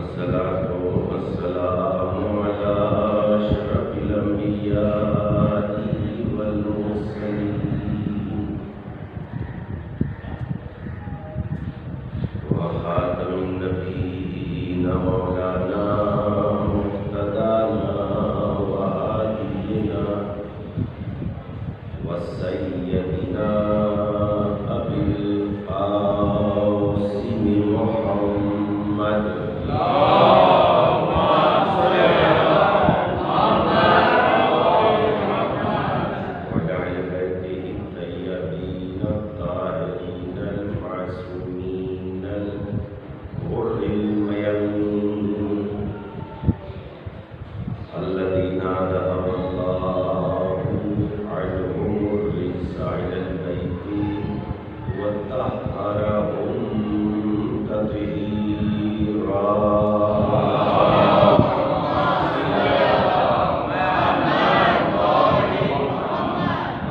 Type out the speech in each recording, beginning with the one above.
والصلاة والسلام على أشرف الأنبياء والمرسلين وخاتم النبيين مولانا مقتدانا وهادينا وسيدنا أبي القاسم محمد وعلى بيته الطيبين الطاهرين المعصومين الغر الميامين الذين ذهب الله عنهم الرجس إلى البيت وطهرهم تطهيرا.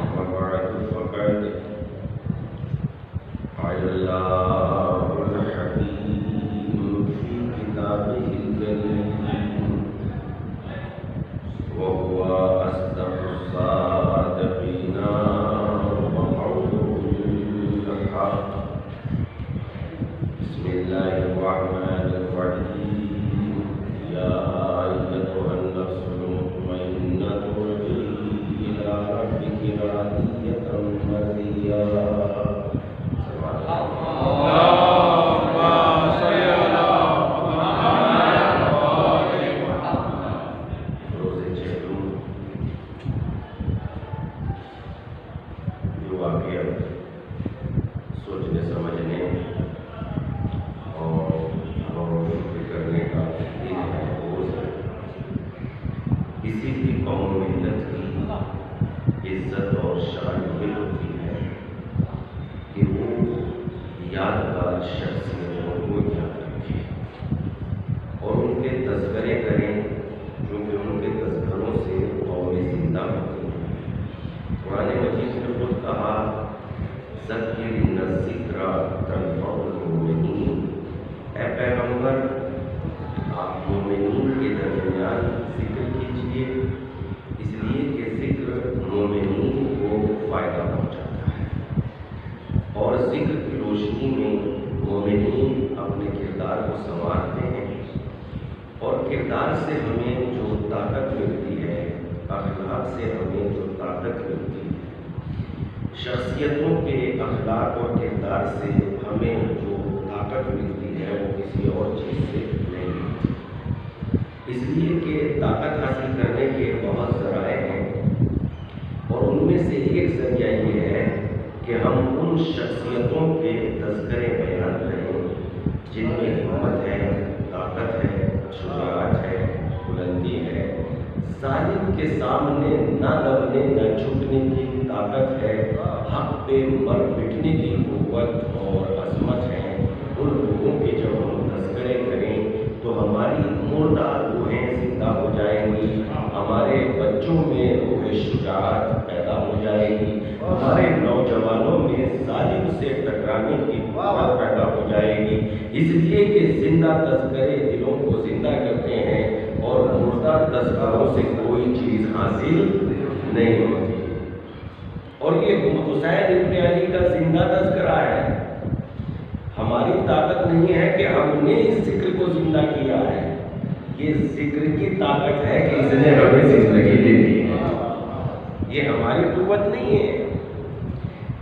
أما بعد فقد قال الله الحكيم في كتابه الكريم وهو أصدق الصادقين وقوله الحق. بسم الله الرحمن الرحيم. يا أيتها النفس المطمئنة ارجعي إلى ربك راضية مرضية. روز چہلم یہ واقعہ سوچنے سمجھنے اور غور و فکر کرنے کا ایک محفوظ ہے. کسی بھی قوم ملت کی عزت اور شان یہ ہوتی ہے کہ وہ یادگار شخصیتوں کو یاد رکھے اور ان کے تذکرے کریں، کیونکہ ان کے تذکروں سے قومیں زندہ ہوتی ہیں. قرآن مجید نے خود کہا ذکر ان الذکر تنفع المؤمنین. اے پیغمبر آپ مومنین کے درمیان ذکر کیجیے، اس لیے کہ ذکر مومنین کو فائدہ پہنچاتا ہے اور ذکر کی روشنی میں مومنین اپنے کردار کو سنوارتے ہیں اور کردار سے ہمیں جو طاقت ملتی ہے، اخلاق سے ہمیں جو طاقت ملتی ہے، شخصیتوں کے اخلاق اور کردار سے ہمیں جو طاقت ملتی ہے وہ کسی اور چیز سے نہیں ملتی. اس لیے کہ طاقت حاصل کرنے کے بہت ذرائع ہیں اور ان میں سے ایک ذریعہ یہ ہے کہ ہم ان شخصیتوں کے تذکرے بیان کریں جن میں ہمت ہے، طاقت ہے، شجاعت ہے، بلندی ہے، ظالم کے سامنے نہ دبنے نہ جھکنے کی طاقت ہے، حق پہ مر مٹنے کی قوت اور عظمت ہے. ان لوگوں کے جب ہم تذکرے کریں تو ہماری مردہ روحیں زندہ ہو جائیں گی، ہمارے بچوں میں روح شجاعت پیدا ہو جائے گی، ہمارے نوجوانوں میں ظالم سے ٹکرانے کی قوت پیدا ہو جائے گی. اس لیے کہ زندہ تذکرے دلوں کو زندہ کرتے ہیں اور مردہ تذکروں سے کوئی چیز حاصل نہیں ہوتی. اور یہ حسین ابن علی کا زندہ تذکرہ ہے. ہماری طاقت نہیں ہے کہ ہم نے اس ذکر کو زندہ کیا ہے، یہ ذکر کی طاقت ہے کہ اس نے ہمیں زندگی دے دی ہے. یہ ہماری قوت نہیں ہے.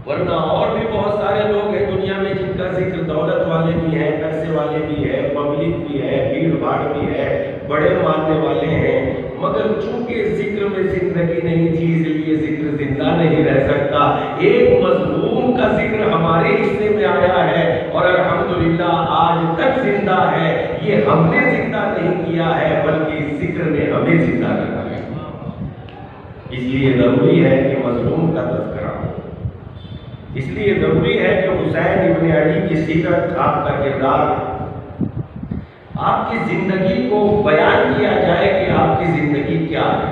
ورنہ اور بھی بہت سارے لوگ ہیں دنیا میں جن کا ذکر دولت والے بھی ہیں، پیسے والے بھی ہیں، پبلک بھی ہے، بھیڑ بھاڑ بھی ہے، بڑے ماننے والے ہیں، مگر چونکہ ذکر میں زندگی نہیں تھی اس لیے ذکر زندہ نہیں رہ سکتا. ایک مظلوم کا ذکر ہمارے حصے میں آیا ہے اور الحمدللہ آج تک زندہ ہے. یہ ہم نے زندہ نہیں کیا ہے بلکہ ذکر نے ہمیں زندہ رکھا ہے. اس لیے ضروری ہے کہ مظلوم کا تذکرہ ہو. اس لیے ضروری ہے کہ حسین ابن علی کی سیرت، آپ کا کردار، آپ کی زندگی کو بیان کیا جائے کہ آپ کی زندگی کیا ہے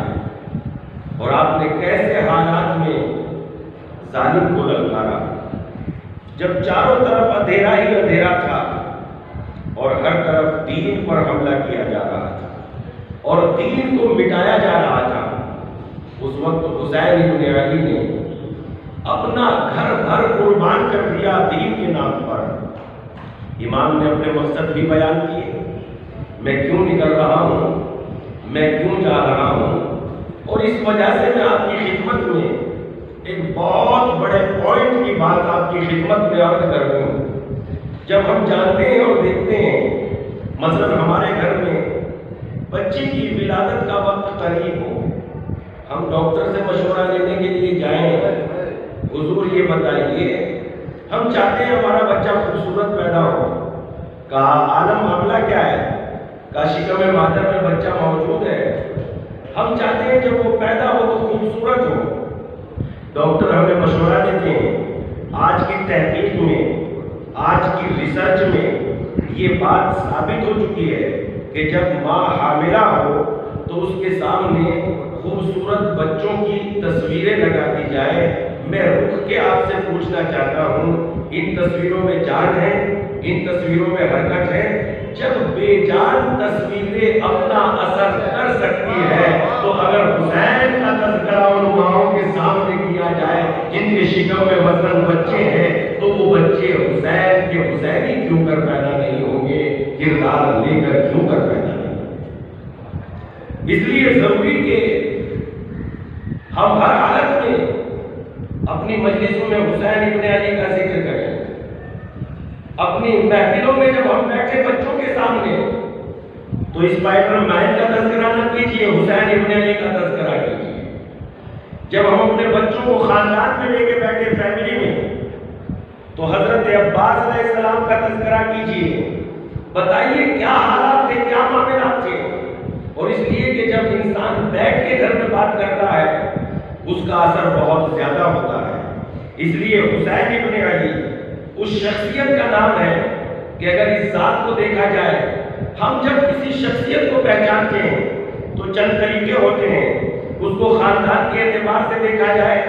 اور آپ نے کیسے حالات میں ظالم کو للکارا. جب چاروں طرف اندھیرا ہی اندھیرا تھا اور ہر طرف دین دین پر حملہ کیا جا رہا تھا اور دین کو مٹایا جا رہا تھا، اس وقت حسین ابن علی نے اپنا گھر بھر قربان کر دیا دین کے نام پر۔ امام نے اپنے مقصد بھی بیان کیے، میں کیوں نکل رہا ہوں، میں کیوں جا رہا ہوں، اور اس وجہ سے میں آپ کی خدمت میں ایک بہت بڑے پوائنٹ کی بات آپ کی خدمت میں عرض کر رہا ہوں۔ جب ہم جانتے ہیں اور دیکھتے ہیں، مثلا ہمارے گھر میں بچے کی ولادت کا وقت قریب ہو، ہم ڈاکٹر سے مشورہ لینے کے لیے جائیں، حضور یہ بتائیے ہم چاہتے ہیں ہمارا بچہ خوبصورت پیدا ہو، کہا عالم معاملہ کیا ہے، کہا شکم مادر میں بچہ موجود ہے، ہم چاہتے ہیں جب وہ پیدا ہو تو خوبصورت ہو۔ ڈاکٹر ہمیں مشورہ دیتے ہیں، آج کی تحقیق میں، آج کی ریسرچ میں یہ بات ثابت ہو چکی ہے کہ جب ماں حاملہ ہو تو اس کے سامنے خوبصورت بچوں کی تصویریں لگا دی جائے۔ میں رک کے آپ سے پوچھنا چاہتا ہوں، ان تصویروں میں جان ہے، ان تصویروں میں حرکت ہے؟ جب بے جان تصویریں اپنا اثر کر سکتی ہے تو اگر حسین کا تذکرہ ان ماؤں کے سامنے کیا جائے جن کے شکم میں مثلاً بچے ہیں، تو وہ بچے حسین کے حسینی کیوں کر پیدا نہیں ہوں گے، کردار لے کر کیوں کر پیدا نہیں ہوں گے؟ اس لیے ضروری کہ ہم ہر حالت میں اپنی مجلسوں میں حسین ابن علی کا ذکر کریں، اپنی محفلوں میں جب ہم بیٹھے بچوں کے سامنے تو اسپائڈر مین کا تذکرہ نہ کیجیے، حسین ابن علی کا تذکرہ کیجیے۔ جب ہم اپنے بچوں کو خاندان میں لے کے بیٹھے فیملی میں تو حضرت عباس علیہ السلام کا تذکرہ کیجیے، بتائیے کیا حالات تھے، کیا معاملات تھے۔ اور اس لیے کہ جب انسان بیٹھ کے گھر میں بات کرتا ہے اس کا اثر بہت زیادہ ہوتا ہے۔ اس لیے حسین ابن علی اس شخصیت کا نام ہے کہ اگر اس ذات کو دیکھا جائے، ہم جب کسی شخصیت کو پہچانتے ہیں تو چند طریقے ہوتے ہیں۔ اس کو خاندان کے اعتبار سے دیکھا جائے،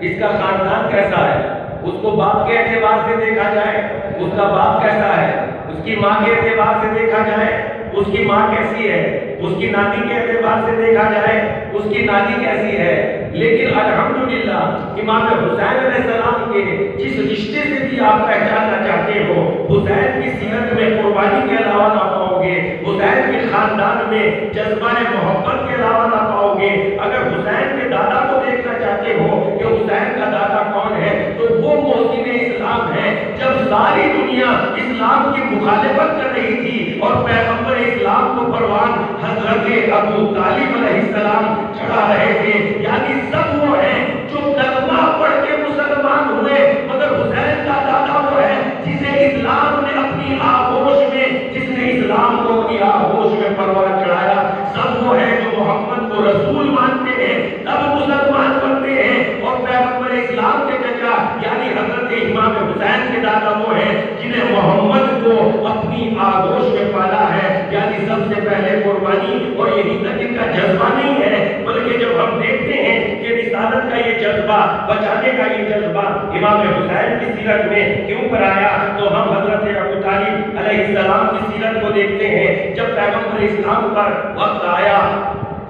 اس کا خاندان کیسا ہے، اس کو باپ کے اعتبار سے دیکھا جائے، اس کا باپ کیسا ہے، اس کی ماں کے اعتبار سے دیکھا جائے، اس کی ماں کیسی ہے، اس کی نانی کے اعتبار سے دیکھا جائے، اس کی نانی کیسی ہے۔ لیکن الحمدللہ امام حسین علیہ السلام کے جس رشتے سے بھی آپ پہچاننا چاہتے ہو، حسین کی سیرت میں قربانی کے علاوہ نہ پاؤ گے، حسین کے خاندان میں جذبہ محبت کے علاوہ نہ پاؤ گے۔ اگر حسین کے دادا کو دیکھنا چاہتے ہو کہ حسین کا دادا کون ہے تو وہ محسن اسلام ہے۔ جب ساری دنیا اسلام کی مخالفت کر رہی تھی اور پیغمبر اسلام کو پروان حضرت ابو طالب علیہ السلام چڑھا رہے تھے، یعنی سب وہ ہیں جو کلمہ پڑھ کے مسلمان ہوئے، مگر حسین کا دادا وہ ہے جسے اسلام نے اپنی آغوش میں، جس نے اسلام کو اپنی آغوش میں پروان چڑھایا۔ سب وہ ہیں جو محمد کو رسول مانتے ہیں، تب مسلمان بنتے ہیں، اور پیغمبر اسلام کے چچا یعنی حضرت امام حسین کے دادا وہ ہیں جنہیں محمد کو اپنی آغوش میں پالا ہے، یعنی سب سے پہلے قربانی۔ اور یہی تک ان کا جذبہ نہیں ہے، بلکہ جب ہم دیکھتے ہیں کہ رسالت کا یہ جذبہ، بچانے کا یہ جذبہ امام حسین کی سیرت میں کیوں پر آیا، تو ہم حضرت ابو طالب علیہ السلام کی سیرت کو دیکھتے ہیں۔ جب پیغمبر اسلام پر وقت آیا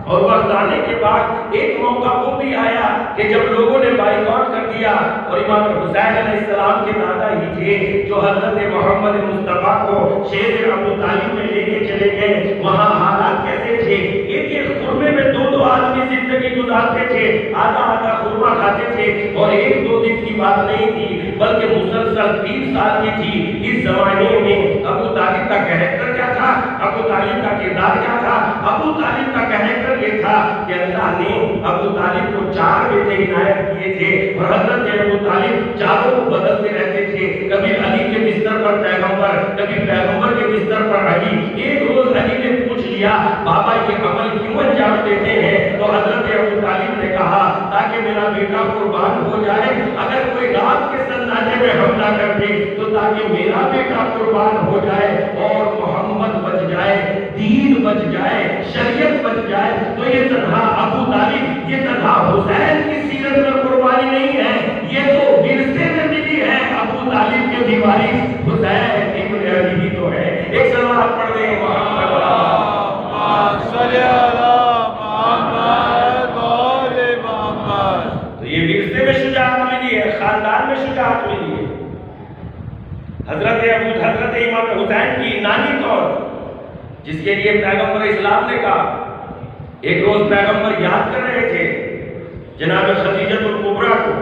اور وقت آنے کے بعد ایک موقع وہ بھی آیا کہ جب لوگوں نے بائیکاٹ کر دیا، اور امام حسین علیہ السلام کے دادا ہی تھے جو حضرت محمد مصطفیٰ کو شہر ابو طالب میں لے کے چلے گئے۔ وہاں حالات کیسے تھے، ایک ایک خرمے میں دو آدمی زندگی گزارتے تھے، آدھا آدھا خرمہ کھاتے تھے، اور ایک دو دن کی بات نہیں تھی بلکہ مسلسل 3 سال کی تھی۔ اس زمانے میں ابو طالب کا کریکٹر کیا تھا، ابو طالب کا کردار کیا تھا؟ ابو طالب کا کریکٹر یہ تھا کہ اللہ نے ابو طالب کو 4 بیٹے عنایت کیے تھے، اور حضرت ابو طالب چاروں کو بدلتے رہتے تھے، کبھی علی کے بستر پر پیغمبر، کبھی پیغمبر کے بستر پر علی۔ ایک روز علی نے پوچھ لیا بابا یہ عمل کیوں انجام دیتے ہیں، تو حضرت ابو طالب نے کہا تاکہ میرا بیٹا قربان ہو جائے، اگر کوئی رات کے سناٹے میں حملہ کر دے تو تاکہ میرا بیٹا قربان ہو جائے اور محمد بچ جائے، دین بچ جائے، شریعت بچ جائے۔ تو یہ تنہا ابو طالب، یہ تنہا حسین کی سیرت میں قربانی نہیں ہے، یہ تو ورثے میں ملی ہے۔ ابو طالب کے بھی وارث حسین ابن علی بھی تو ہے۔ ایک سلوات پڑھ دیں محمد تو یہ ورثے میں شجاعت ملی ہے، خاندان میں شجاعت ملی ہے۔ حضرت امام حسین کی نانی کون، جس کے لیے پیغمبر اسلام نے کہا، ایک روز پیغمبر یاد کر رہے تھے جناب خدیجہ الکبریٰ کو،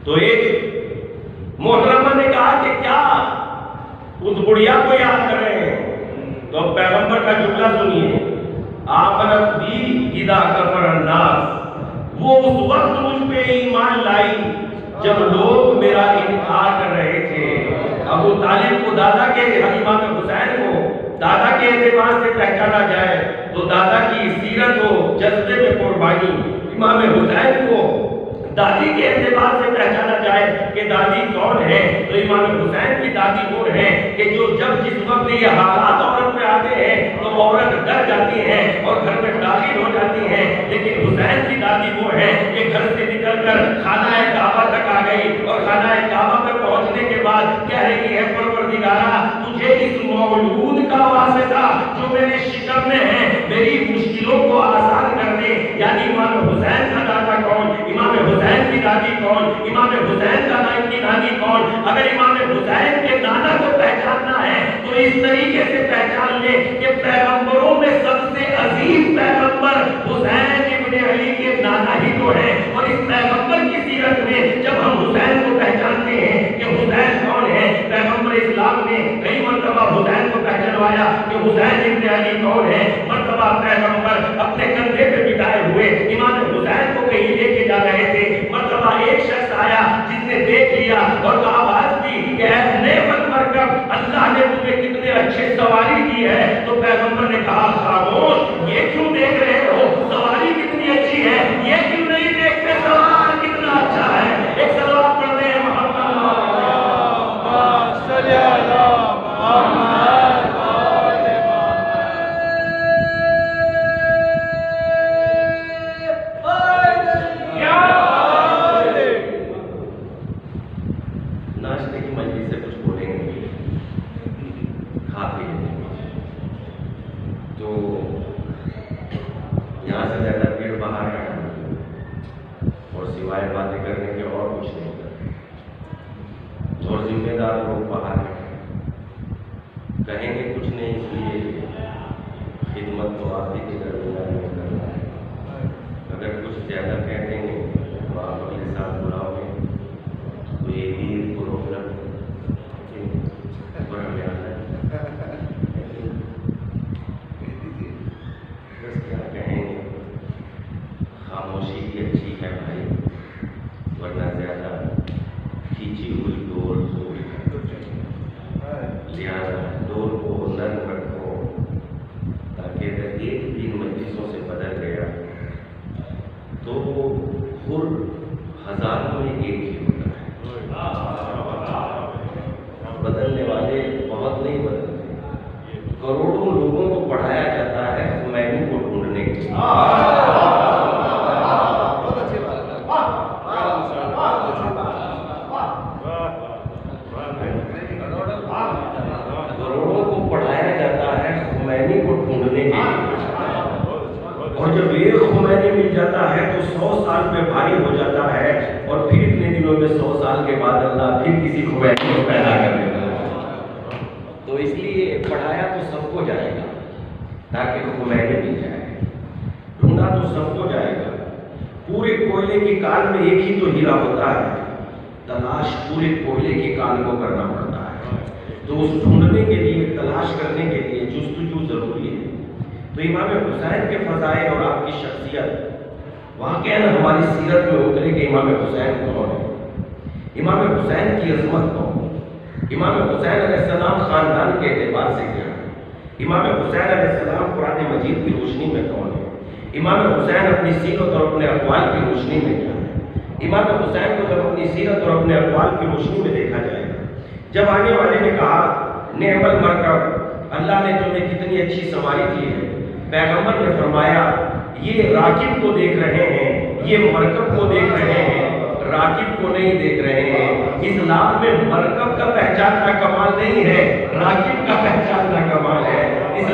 تو ایک محترمہ نے کہا کہ کیا اس بڑھیا کو یاد کر رہے ہیں؟ تو پیغمبر کا جملہ سنیے، آمنت بی اذا کفر الناس، وہ اس وقت مجھ پہ ایمان لائی جب لوگ میرا انکار کر رہے تھے۔ ابو طالب کو دادا کے، امام حسین کو دادا کے اعتبار سے پہچانا جائے تو دادا کی سیرت و جذبے میں قربانی، امام حسین کو دادی کے اعتبار سے پہچانا جائے کہ دادی کون ہے تو امام حسین کی دادی وہ ہے کہ جو جب جس وقت یہ حالات عورت میں آتے ہیں تو عورت ڈر جاتی ہے اور گھر میں داخل ہو جاتی ہے، لیکن حسین کی دادی وہ ہے کہ گھر سے نکل کر خانہ کعبہ تک آ گئی اور خانہ کعبہ پر پہنچنے کے بعد کہہ رہی ہے پروردگارا تجھے اس مولود کا واسطہ جو میرے شکم میں ہے میری مشکلوں کو آسان کر دے۔ یعنی امام حسین کا دادا کون، امام حسین کی دادی کون، امام حسین کا کی دادی کون؟ اگر امام حسین کے نانا کو پہچاننا ہے تو اس طریقے سے پہچان لے کہ پیغمبروں میں سب سے عظیم پیغمبر حسین ابن علی کے نانا ہی تو ہے، اور اس پیغمبر کی سیرت میں جب ہم حسین کو پہچانتے ہیں کہ حسین کون ہے، پیغمبر اسلام نے کئی مرتبہ حسین کو پہچانوایا کہ حسین ابن علی کون ہے۔ مرتبہ پیغمبر اپنے کندھے پہ بٹھائے ہوئے امام حسین کو کہیں لے کے جا رہے تھے، مرتبہ ایک شخص آیا جس نے دیکھ لیا اور آواز دی کہ اے نعمت مرکب، اللہ نے تمہیں کتنے اچھے سواری دی ہے۔ تو پیغمبر نے کہا خاموش، یہ کیوں دیکھ رہے ہو سواری کتنی اچھی ہے، یہ کیوں نہیں دیکھتے سوار کتنا اچھا ہے؟ ایک صلوات پڑھتے ہیں محمد صلی اللہ محمد۔ ناشتے کی مجلس سے کچھ بولیں گے، کھا پی لیں گے، تو یہاں سے زیادہ بھیڑ باہر ہے اور سوائے باتیں کرنے کے اور کچھ نہیں کرتے، اور ذمہ دار لوگ باہر ہیں، کہیں گے کچھ نہیں، اس لیے خدمت تو آپ ہی کے درمیان میں کرنا ہے۔ اگر کچھ زیادہ کہہ دیں گے تو آپ اگلے ساتھ بلاؤ گے تو یہ بھی پروگرام بڑھ گیا ہے۔ بس کیا کہیں گے، خاموشی بھی اچھی ہے بھائی، ورنہ زیادہ کھینچی ہوئی ڈور کو لہٰذا ڈور کو نرم رکھو تاکہ اگر ایک دن مجلسوں سے بدل گیا تو خر ہزاروں میں ایک ہی ہوتا ہے، بدلنے والے بہت نہیں بدلتے، کروڑوں لوگوں کو پڑھایا جاتا ہے خمینی کو ڈھونڈنے کے لیے۔ کروڑوں کو پڑھایا جاتا ہے خمینی کو ڈھونڈنے کے لیے، اور جب ایک خمینی مل جاتا ہے تو 100 سال پہ بھاری ہو جاتا ہے، اور پھر اتنے دنوں میں 100 سال کے بعد اللہ پھر کسی خمینی کو پیدا کر دیتا ہے۔ تو اس لیے پڑھایا تو سب کو جائے گا تاکہ خمینی مل جائے، ڈھونڈا تو سب کو جائے گا۔ پورے کوئلے کی کان میں ایک ہی تو ہیرا ہوتا ہے، تلاش پورے کوئلے کی کان کو کرنا پڑتا ہے، تو اس ڈھونڈنے کے لیے، تلاش کرنے کے لیے جستجو ضروری ہے۔ تو امام حسین کے فضائل اور آپ کی شخصیت واقعاً ہماری سیرت میں اترے کہ امام حسین کون ہے، امام حسین کی عظمت کون ہے، امام حسین علیہ السلام خاندان کے اعتبار سے کیا ہے، امام حسین علیہ السلام قرآن مجید کی روشنی میں کون ہے، امام حسین اپنی سیرت اور اپنے اقوال کی روشنی میں کیا ہے۔ امام حسین کو جب اپنی سیرت اور اپنے اقوال کی روشنی میں دیکھا جائے گا، جب آنے والے نے کہا نعم المرکب، اللہ نے تمہیں کتنی اچھی سواری دی ہے، پیغمبر نے فرمایا یہ راکب کو دیکھ رہے ہیں، یہ مرکب کو دیکھ رہے ہیں، راکب کو نہیں دیکھ رہے ہیں۔ اسلام میں مرکب کا پہچاننا کمال نہیں ہے، راکب کا پہچاننا کمال ہے۔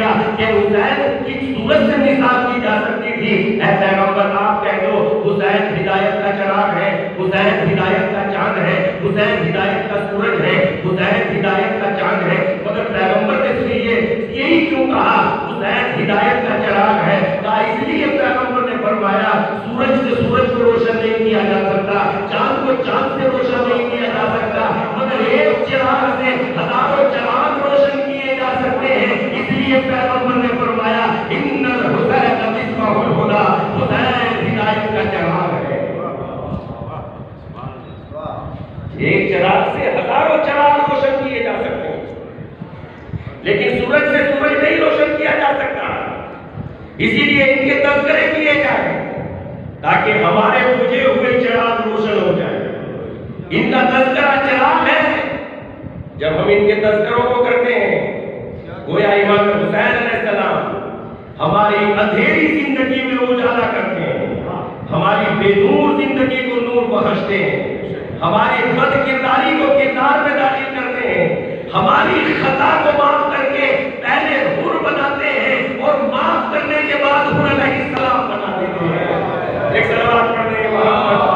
دیا کہ حسین کی صورت سے مثال کی جا سکتی تھی. اے پیغمبر آپ کہہ دو حسین ہدایت کا چراغ ہے, حسین ہدایت کا چاند ہے, حسین ہدایت کا سورج ہے, حسین ہدایت کا چاند ہے. مگر پیغمبر نے یہی کیوں کہا حسین ہدایت کا چراغ ہے؟ کہا اس لیے پیغمبر نے فرمایا سورج سے سورج کو روشن نہیں کیا جا سکتا, چاند کو چاند سے روشن نہیں کیا جا سکتا, مگر ایک چراغ سے ہزاروں چراغ روشن کیے جا سکتے ہیں. اس لیے پیغمبر نے فرمایا ان الحسین مصباح الہدی, حسین ہدایت کا چراغ ہے. ایک چراغ سے ہزاروں چراغ روشن کیے جا سکتے ہیں, لیکن سورج سے سورج نہیں روشن کیا جا سکتا. اسی لیے ان کے تذکرے کیے جائیں تاکہ ہمارے بجھے ہوئے چراغ روشن ہو جائے. ان کا تذکرہ چراغ ہے. جب ہم ان کے تذکروں کو کرتے ہیں گویا امام حسین علیہ السلام ہماری اندھیری زندگی میں اجالا کرتے ہیں, ہماری بے نور زندگی کو نور بخشتے ہیں, ہماری بد کرداری کو کردار میں داخل کرتے ہیں, ہماری خطا کو معاف کر کے پہلے حر بناتے ہیں اور معاف کرنے کے بعد حر علیہ السلام بنا دیتے ہیں. ایک صلوات پڑھ دیں محمد.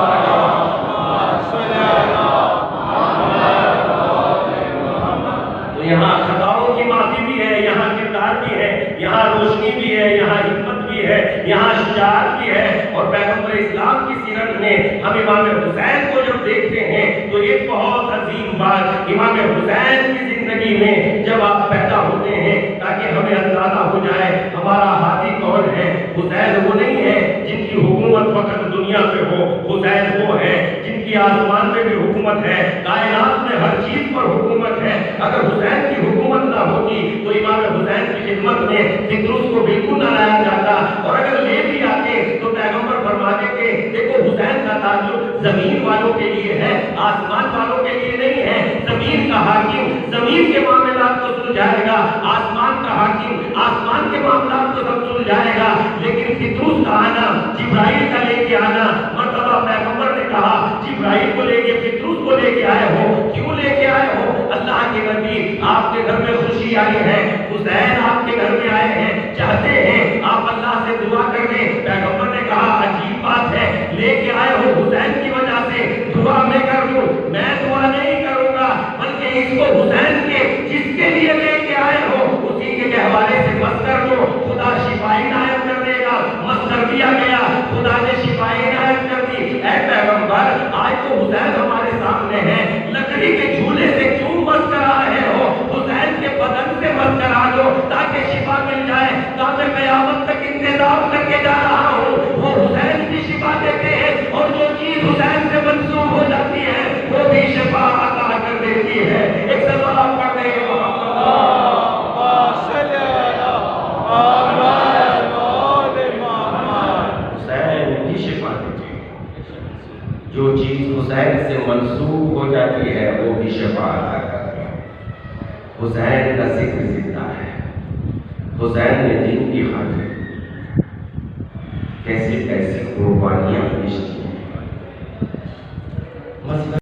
تو یہاں خطاؤں کی معافی بھی ہے, یہاں کردار بھی ہے, یہاں روشنی بھی ہے, یہاں حکمت بھی ہے, یہاں شجاعت بھی ہے. اور پیغمبر اسلام کی سیرت میں ہم امام حسین کو جب دیکھتے ہیں تو ایک بہت عظیم بات, امام حسین کی زندگی میں جب آپ پیدا ہوتے ہیں تاکہ ہمیں اندازہ ہو جائے ہمارا ہادی کون ہے. حسین وہ نہیں ہے جن کی حکومت فقط دنیا پہ ہو, حسین وہ ہے جن کی آسمان میں بھی حکومت ہے, کائنات میں ہر چیز پر حکومت ہے. اگر حسین کی حکومت نہ ہوتی تو امام حسین کی خدمت میں فطرس کو بالکل نہ لایا جاتا, اور اگر لے بھی آتے تو پیغمبر فرماتے کہ دیکھو حسین کا تعلق زمین والوں کے لیے ہے, آسمان والوں کے لیے نہیں ہے. زمین کا حاکم زمین کے معاملات کو سلجھائے گا, آسمان کا حاکم آسمان کے معاملات کو سب سلجھائے گا. لیکن فطرس کا آنا, جبرائیل کا لے کے آنا, مرتبہ پیغمبر نے کہا جبرائیل کو لے کے فطرس کو لے کے آئے ہو, کیوں لے کے آئے ہو؟ اللہ کے نبی آپ کے گھر میں خوشی آئی ہے, حسین آپ کے گھر میں آئے ہیں, چاہتے ہیں آپ اللہ سے دعا کر دیں. پیغمبر نے کہا عجیب بات ہے, لے کے آئے ہو حسین کی وجہ سے, دعا میں کر دوں. میں دعا نہیں کروں گا بلکہ اس کو حسین کے جس کے لیے لے کے آئے ہو اسی کے حوالے سے بس کر دو, خدا شفائی عنایت کر دے گا. بس کر دیا گیا, خدا نے شفائی عنایت کر دی. اے پیغمبر آج تو حسین ہمارے سامنے ہے, لکڑی کے جھولے سے کیوں بس کرا رہے ہو؟ حسین کے بدن سے بس کرا دو تاکہ شفا مل جائے. تو میں قیامت تک انتظام کر کے جا رہا ہوں, وہ حسین کی شفا دیتے ہیں, اور جو چیز حسین سے منسوخ ہو جاتی ہے وہ بھی شفا عطا کر دیتی ہے. ایک سلام پڑھ دیں حسین کی شفا دیتی ہے. جو چیز حسین سے منسوخ ہو جاتی ہے وہ بھی شفا عطا کرتی ہے. حسین کا ذکر زندہ ہے. حسین نے دین کی خاطر کیسے کیسے قربانیاں پیش کی ہیں. مثلا